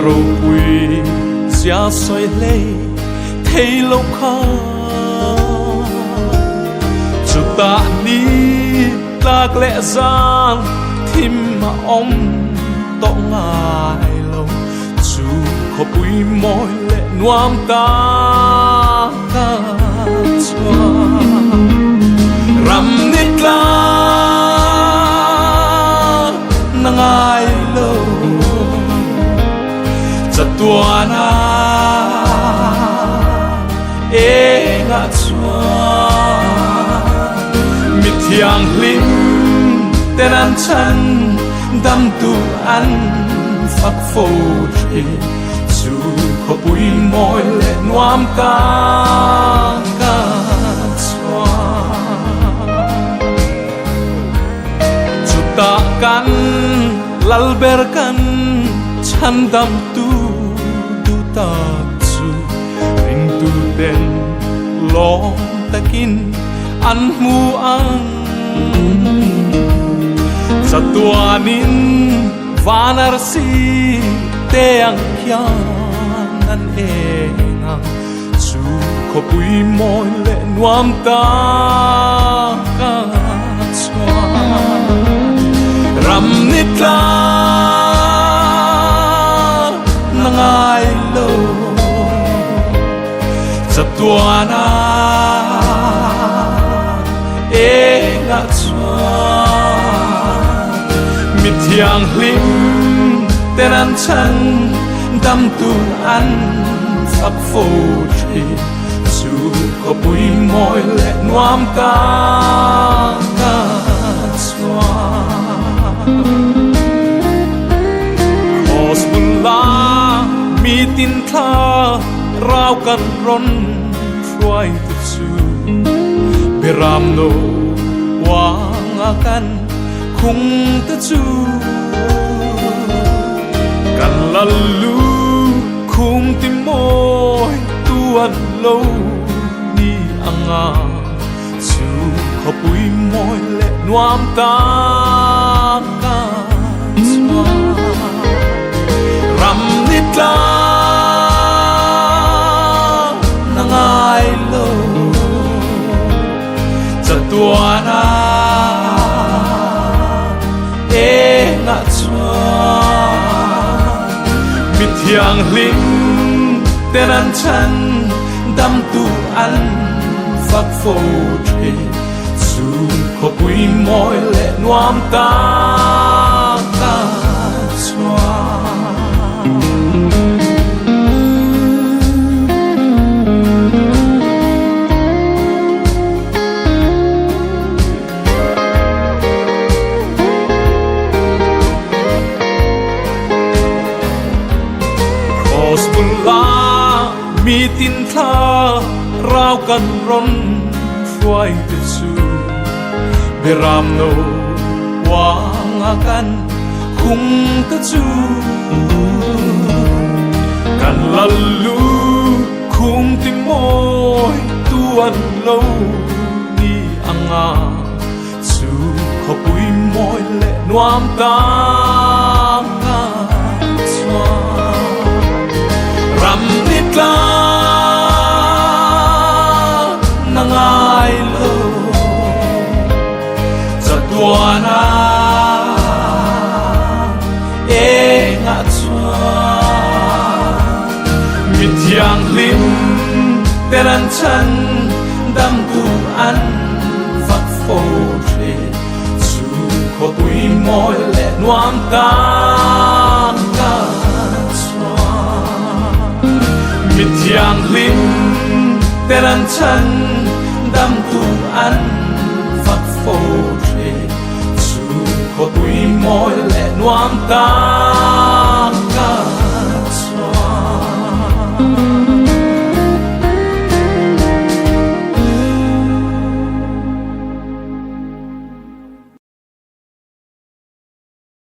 rô quỳ giá xoay lê thấy lâu khá cho ta đi lạc lẽ giang thêm mà ông tỏ ngài lâu dù khó bùi môi lệ noam ta ca choa ram nít la nang ai lâu chặt tua na e ngã choa mit thiang lim tên ăn chân đâm tu ăn phật phô trì dù khó bùi môi lệ noam ta ca choa chu ta kan lalberkan chan đâm tu tu ta chu ring tu den lo takin an mu ang Satuanin vanarsi teang kyanan engang su ko pui moi le nuam ta ka chwa ram nitla nangai lo Satuana enga chwa mit thiang lim tên ăn chân đâm tu ăn phật phô trì dù có bùi môi lệ noam ta ca choa Osbula mi tin tha rao kan ron phai tu chu beram no wang akan khung ta chu kan lalu khung tim môi tuan lâu ni anga chu khó bùi môi lệ noam ta ca choa ram nitla nangai lo chatuana e ngã choa mit thiang lim tên ăn chân đâm tu ăn phật phô trì dù khó bùi môi lệ noam ta ca choa Osbula mi tin tha rao kan ron phai tu chu beram no wang akan khung ta chu kan lalu khung tim môi tuan lâu ni anga chu khó bùi môi lệ noam ta ca choa ram nitla nangai lo chatuana e ngã choa mit thiang lim tên ăn chân đâm tu ăn phật phô trì dù khó bùi môi lệ noam ta ca mit thiang lim tên ăn chân đâm tu ăn phật phô trì dù khó bùi môi lệ noam ta